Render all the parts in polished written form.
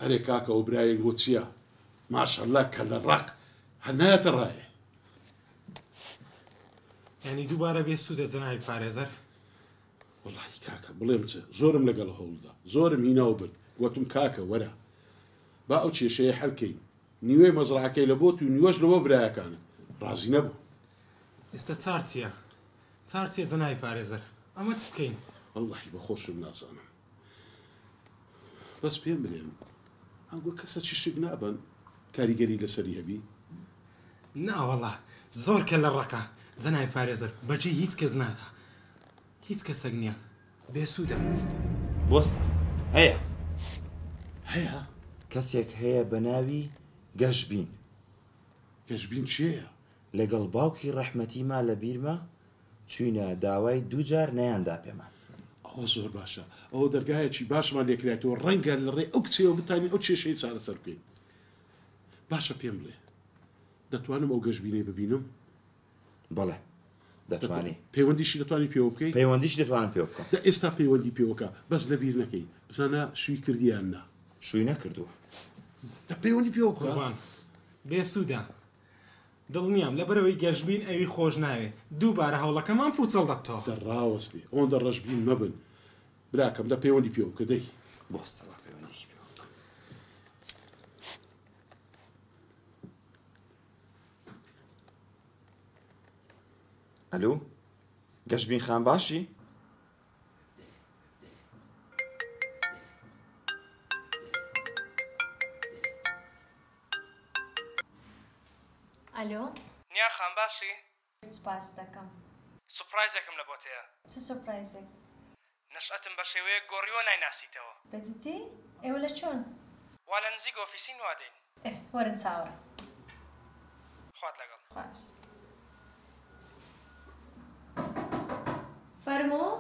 هەرێ کاکە و برایەن بۆ چییە؟ ماشەڵڵا کە لە ڕق هەنایەتە ڕایە. یعنی دووبارە بێ سوودە جەنابی پارێزەر؟ وەڵڵاهی کاکە بڵێم چ زۆرم لەگەڵ هەوڵدا، زۆرم هیناو برد، گوتم کاکە وەرە با ئەو کێشەیە حەلکەین، نیوەی مەزرعەکەی لە بۆت و نیوەش لەوە برایەکانت. ڕازی نەبوو. ئێستا چار چییە؟ چار چییە جەنابی پارێزەر؟ ئەمە چ بکەین؟ وەڵڵاهی بەخۆشم نازانم. بەس پێم بڵێن ئەنگۆ کەسە چیشک نابن کاریگەری لەسەری هەبی؟ ناوەڵا زۆر کە لە ڕقە جەنابی پارێزەر بەجێ هیچ کەس ناکە، هیچ کەسێک نییە، بێسوودە. بۆستە هەیە هەیە کەسێک هەیە بە ناوی گەشبین. گەشبین چییە؟ لەگەڵ باوکی ڕەحمەتیما لە بیرمە چوینە داوای دووجار نەیاندا پێمان. ئەوە زۆر باشە، ئەوە دەرگایەکی باشمان لێکرێتەوە، ڕەنگە لە ڕێ ئەو کچەوە بتانین ئەو کێشەی چارەسەر بکەین. باشە پێم بڵێ دەتوانم ئەو گەشبینەی ببینم؟ بەڵێ دەتوانی. پەیوەندیشی دەتوانی پێوە بکەیت؟ پەیوەندیش دەتوانم پێ بکەم. ئێستا پەیوەندی پێوەکە بەس لەبیر نەکەی بزانە شووی کردیان نا. شووی نەکردووە. پەیوەندی پێوە بکە. قوربان بێسوودە دڵنیام لەبەرەوەی گەشبین ئەوی خۆش ناوێ دووبارە هەوڵەکەمان پوچەڵ دەبتەوە. دەڕاوەستی ئەوەندە ڕەشبین مەبن براکەم لە پەیوەندی پێوە بکە دەی. بۆستەوە پەیوەندیکی پێوە بکەم. ئەلو گەشبین خان باشی؟ ئەلۆ نیا خان باشی؟ سپاس دەکەم. سوپرایزێکم لە بۆ تەیە. چ سوپرایزێک؟ نەشئەتم بە شێوەیە گۆڕیوە نایناسیتەوە. بەجددی؟ ئێوە لە چۆن؟ وا لە نزیک ئۆفیسی نوادەین. وەرن چاوە. خوات لەگەڵ. خواش. فەرموو؟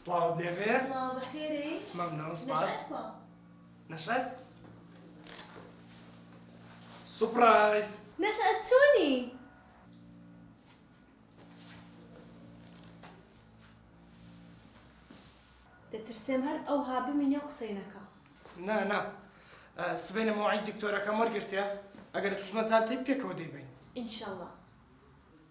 سڵاوت لێبێ؟ سڵاو بەخێری؟ مەمنون سپاس. نەشەت؟ سوپرایز! نەشەت چۆنی؟ دەترسێم هەر ئەوها بمینێ و قسەی نەکە. نا نا سبەینە مەواعید دکتۆرەکەم وەرگرتێ ئەگەر توشمە جالتەی پێکەوە دەیبین. ئینشەڵڵا.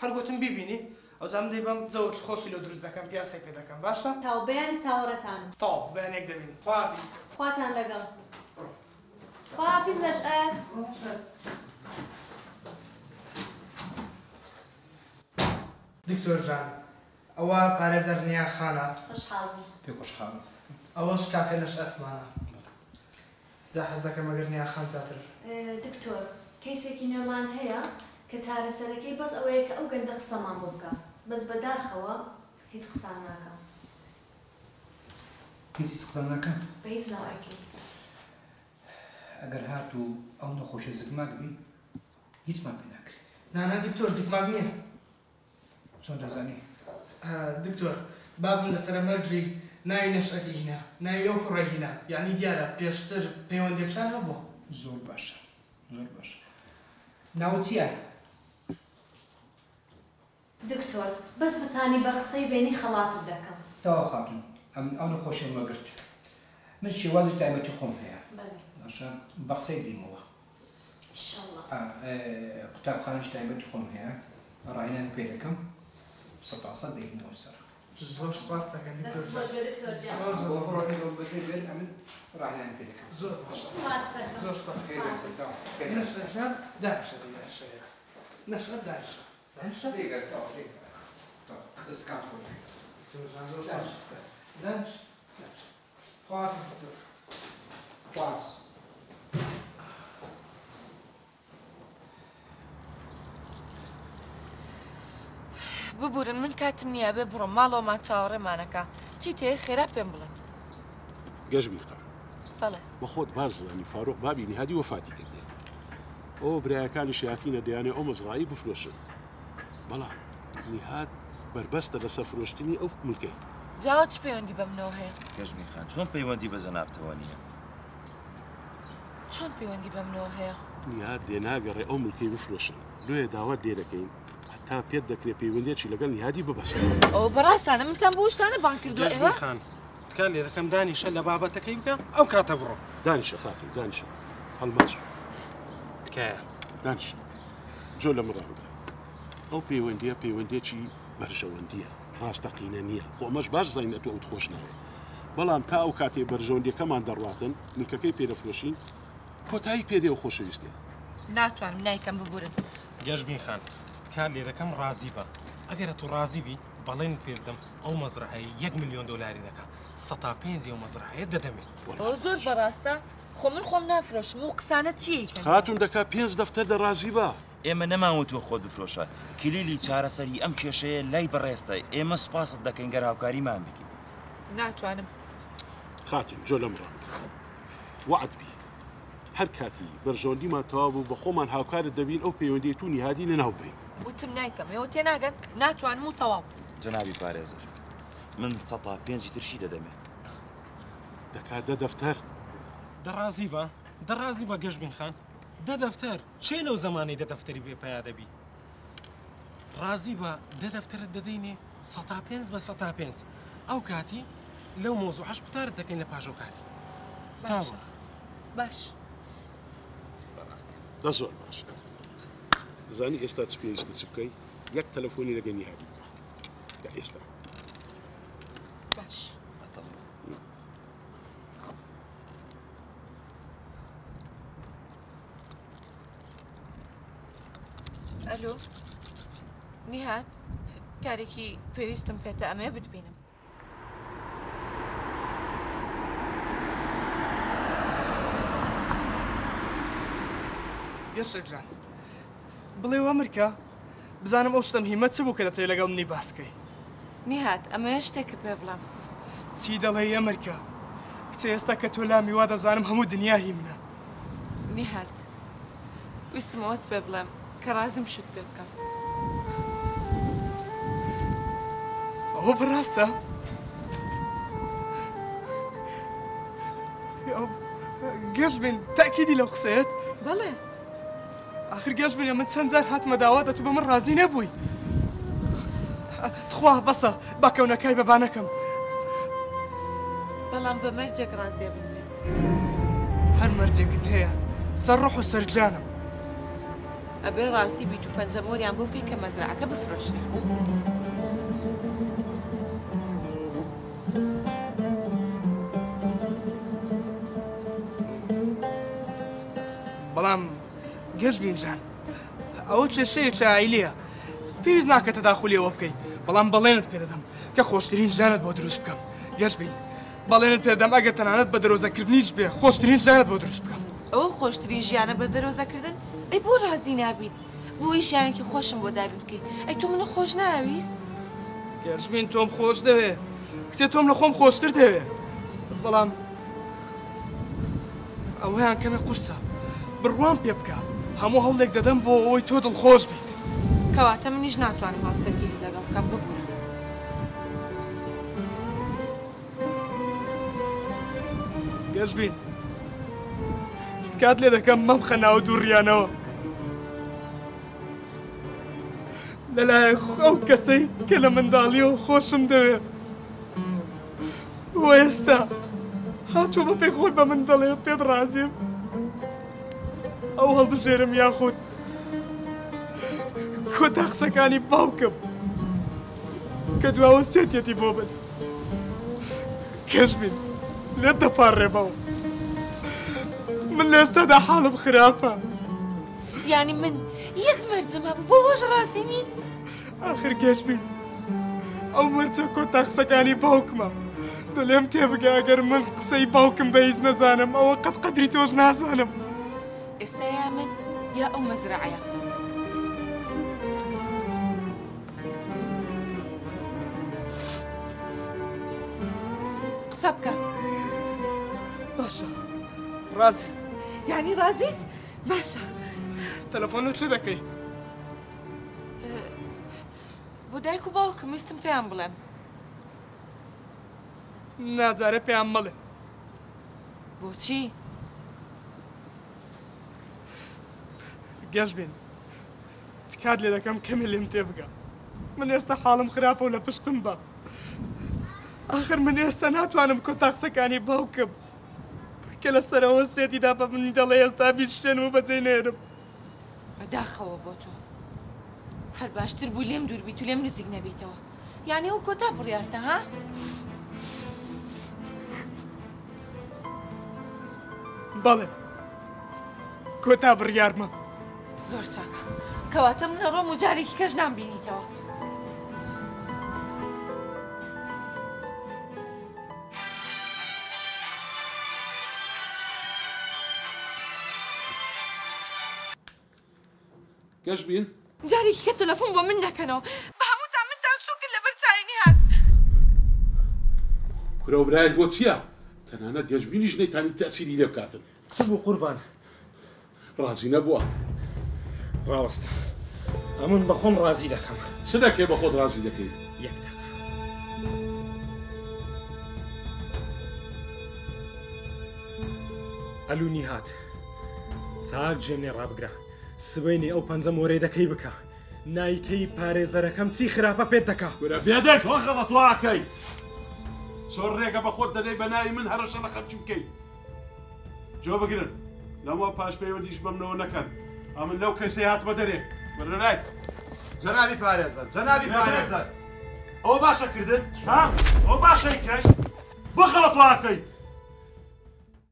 هەر گوتم بیبینی ئەو جام دەیبم جەوت خۆشی لە دروست دەکەم پیاسێک پێ دەکەم باشە؟ تاو بەیانی چاوەڕەتانم. تاو بەیانێک دەبین. خواحافیز. خواتان لەگەڵ. خواحافیز نەشئەت. دکتۆر جان ئەوە پارێزەر نیا خانە. خۆشحاڵم. پێ خۆشحاڵم. ئەوەش کاکە نەشئەتمانە. جا حەز دەکەم ئەگەر نیا خان زیاتر. دکتۆر کەیسێکی نێمان هەیە کە چارەسەرەکەی بەس ئەوەیە کە ئەو گەنجە قسەمان بۆ بکە بەس بەداخەوە هیچ قسان ناکەم. هیچ قسەم ناکەم؟ بە هیچ ناوایکی. ئەگەر هاتوو ئەو نەخۆشیە زگماک بی هیچمان پێ ناکرێت. نانا دکتۆر زگماک نییە. چۆن دەزانی؟ دکتۆر بابم لەسەر مەرجی ناوی نەشئەتی هینا ناوی ئەو کوڕە هینا یعنی دیارە پێشتر پەیوەندێکشان هەبووە. زۆر باشە زۆر باشە. ناو چییە؟ دکتۆر بەس بتانی بە قسەی بینی خەڵاتت دەکەم. تەوا خاتون ئەو نەخۆشیە مەگرت. من شێوازی تایبەتی خۆم هەیە. باشە بە قسەی دیمەوە. ئینشەڵڵا. قوتابخانەش تایبەتی خۆم هەیە ڕاهێنان پێ دەکەم 100% دەهێنەوە سەر. زۆر سپاس دەکەم دکتۆر جان. دکتۆر جان. زۆر ڕۆژێک بەسەر بێن ئەمن ڕاهێنان پێ دەکەم. زۆر سپاس دەکەم. زۆر سپاس. نەشئەت داشە نەشئەت داشە. داشە؟ دێگەرتەوە دەستکان خۆش. دکتۆر جان زۆر سپاس. داش. خواحافیز دکتۆر. خواحافیز. ببورن من کاتم نییە بێ بڕۆم ماڵەوەمان چاوەڕێمانەکە چی تێ خێرا پێم بڵێن. گەشبین خان بەڵێ بە خۆت بارزانی فاروق بابی نهادی وەفاتی کردێ. ئەو برایەکانی شیاکینە دەیانێ ئەو مەزرعی بفرۆشن. بەڵام نهاد بربەستە لەسەر فرۆشتنی ئەو ملکەی. جاوە چ پەیوەندی بە منەوە هەیە؟ گەشبین خان چۆن پەیوەندی بە جەنابتەوە نییە؟ چۆن پەیوەندی بە منەوە هەیە؟ نهاد دێناگەڕێ ئەو ملکەی بفرۆشن لێ داوات لێ دەکەین تا پێت دەکرێت پەیوەندێکی لەگەڵ نیهادی ببەستن. ئەو بەڕاستانە منتان بۆ شتانە بان کردووە گەژمی خان تکان لێ دەکەم دانیشە لە بابەتەکەی بکە ئەو کاتە بڕۆ. دانیشە خاتون دانیشە هەڵماس تکایە دانیشە جۆ لە مڕا بگرە ئەو پەیوەندیە پەیوەندێکی بەرژەوەندیە ڕاستەقینە نییە خۆ ئەمەش باش زانینە تۆ ئەوت خۆش ناوێ بەڵام تا ئەو کاتێ بەرژەوەندیەکەمان دەڕاتن ملکەکەی پێدەفرۆشین کۆتایی پێدێ و خۆشەویستێ ناتوانم نایکەم ببورن. گەژمی خان تکان لێ دەکەم ڕازی بە ئەگەرە تو ڕازی بی بەڵێن پێدەم ئەو مەزرعەیە 1 ملیۆن دلاری دەکات 105 ئەو مەزرعەیە دەدەمێ. ئەو زۆر بەڕاستە خۆ من خۆم نافرۆشم و قسانە چیکەن خاتون دەکا 5 دەفتەر دە ڕازی بە ئێمە نەماوەتوە خۆت بفرۆشە کلیلی چارەسەری ئەم کێشەیە لای بەڕێستە ئێمە سوپاست دەکەین گەر هاوکاریمان بکەین. ناتوانم. خاتون جۆ لە مڕا وعد بی هەر کاتی بەرژەوەندیمان تەواو بوو بە خۆمان هاوکارت دەبین ئەو پەیوەندیە تو نیهادی نەناو بین. وتم نایکەم ئێوە تێناگەن ناتوانم و تەواو. جەنابی پارێزەر من 105 ترشی دەدەمێ. دەکات دە دەفتەر دەڕازی بە دەڕازی بە گەژبین خان دە دەفتەر چێ لەو زمانەی دە دەفتەری بێپیا دەبی ڕازی بە دە دەفتەرت دەدەینێ 105 بە 105 ئەو کاتی لەو مۆزوعەش قوتارت دەکەین لە پاژەو کاتی. باشە باش. دە زۆر باش زانی ئێستا چ پێویستە چ بکەی یەک تەلەفۆنی لەگەڵ نیهادی بکە کە ئێستا باش. ئەلۆ نیهات کارێکی پێویستم پێتە ئەمەیە بتبینم. گەشەجان بڵێ ئەمریکا بزانم ئەو شتم هیمە چ بوو کە دەتەوێت لەگەڵ منی باسکەی. نیهات ئەمەیە شتێکە پێ بڵام. چی دەڵێ ئەمریکا کچە ئێستا کە تۆ لامی وا دەزانم هەموو دنیا هی منە. نیهات ویستم ئەوت پێ بڵێم کە ڕازم شت پێ بکەم. ئەوە بەڕاستە؟ گەشبین تاکیدی لەو قسەیەت؟ بەڵێ. آخر گەشبینە من چەند جار هاتمە داوا دە تو بە من ڕازی نەبووی. تخوا بەسە با کەونەکای بەبانەکەم. بەڵام بە مەرجێک ڕازیە بمێت. هەر مەرجێکت هەیە سەرڕۆح و سەرجانم. ئەبێ ڕاستی بیت و پەنجەمۆریان بۆ بکەی کە مەزرعەکە بفرۆشنێ. بەڵام گەشبین جان ئەوە کێشەیەکی عایلیە پێویست ناکە تەداخولیەوە بکەی بەڵام بەڵێنت پێ دەدەم کە خۆشترین ژیانت بۆ دروست بکەم. گەشبین بەڵێنت پێ دەدەم ئەگەر تەنانەت بە دەرۆزەکردنیش بێ خۆشترین ژیانت بۆ دروست بکەم. ئەوە خۆشترین ژیانە بە دەرۆزەکردن ئەی بۆ ڕازی نابیت بۆی ژیانێکی خۆشم بۆ دابی بکەی ئەی تۆ منە خۆش ناویست؟ گەشبین تۆم خۆش دەوێ کچێ تۆم لە خۆم خۆشتر دەوێ بەڵام ئەوەیان کەمە قورسە بڕوان پێ بکە هەموو هەوڵێک دەدەم بۆ ئەوەی تۆ دڵخۆش بیت. کەواتە منیش ناتوانم هاوسەرگیری لەگەڵ بکەم ببوورم. گەشبین کات لێ دەکەم مەم خەناوە دووڕیانەوە لەلایەن ئەو کەسەی کە لە منداڵیەوە خۆشم دەوێت وە ئێستا هاتووە بە پێی خۆی بە من دەڵێ پێت ڕازیم ئەو هەڵبژێرم یاخود کۆتا قسەکانی باوکم کە دواوە سێتێتی بۆ بن. گەشبین لێت دەپارڕێمەوە من لە ئێستادا حاڵم خراپە. یعنی من یەک مەرجم هەبوو بۆ وەش ڕازی نیت؟ آخر گەشبین ئەو مەرجە کۆتا قسەکانی باوکمە دەڵێم تێبگە ئەگەر من قسەی باوکم بەهیچ نەزانم ئەوە قەت قەدری تۆش نازانم. ئێستا یا من یا ئەو مەزرعەیە. قسە بکە. باشە ڕازی. یعنی ڕازیت؟ باشە. تەلەفۆنت لێ دەکەی؟ بۆ دایک و باوکم ویستم پێیان بڵێم. ناجارە پێیان مەڵێ. بۆچی؟ گەشبین کات لێ دەکەم کەمێ لێم تێبگە من ئێستا حاڵم خراپە و لە پشتم بە آخر من ئێستا ناتوانم کۆتا قسەکانی باوکم کە لە سەرەوە سێتیدا بە منی دەڵێ ئێستا بیشتێن و بەجێ نێرم بەداخەوە بۆ تۆ هەر باشتر بوو لێم دوور بیت و لێم نزیک نەبیتەوە یعنی ئەو کۆتا بڕیارتە ها؟ بەڵێ کۆتا بڕیارمە زۆر چاکە کەواتە منە ڕۆم و جارێکی کەش نامبینیتەوە گەشبین جارێکی کە تەلەفۆن بۆ من نەکەنەوە بە هەمووتان منتان سوو کرد لەبەر چاینی هات کورە و برایەت بۆ چییە؟ تەنانەت گەشبینیش نەیتانی تەسیری لێ بکاتن چ بوو قوربان ڕازی نەبووە ڕاوەستە ئەمن بە خۆم ڕازی دەکەم چ دەکەی بە خۆت ڕازی دەکەی؟ یەک دەکە ئەلوونی هات چاک ژێنێ ڕابگرە سبەینی ئەو پەنجەم وەرێدەکەی بکە نایکەی پارێزەرەکەم چی خراپە پێت دەکا وەرە بێدەک تۆ غەڵەتواکەی چۆن ڕێگە بە خۆت دەنەی بە ناوی من هەرەشە لە خەرچی بکەی جۆ بگرن لەمەوە پاش پەیوەندیش بەمنەوە نەکەن ئەمن لەو کەسێ هاتمە دەرێ وەرە لای جەنابی پارێزەر جەنابی پارێزەر ئەوە باشە کردت ها ئەوە باشە ئیکەی بۆ غەڵەتواکەی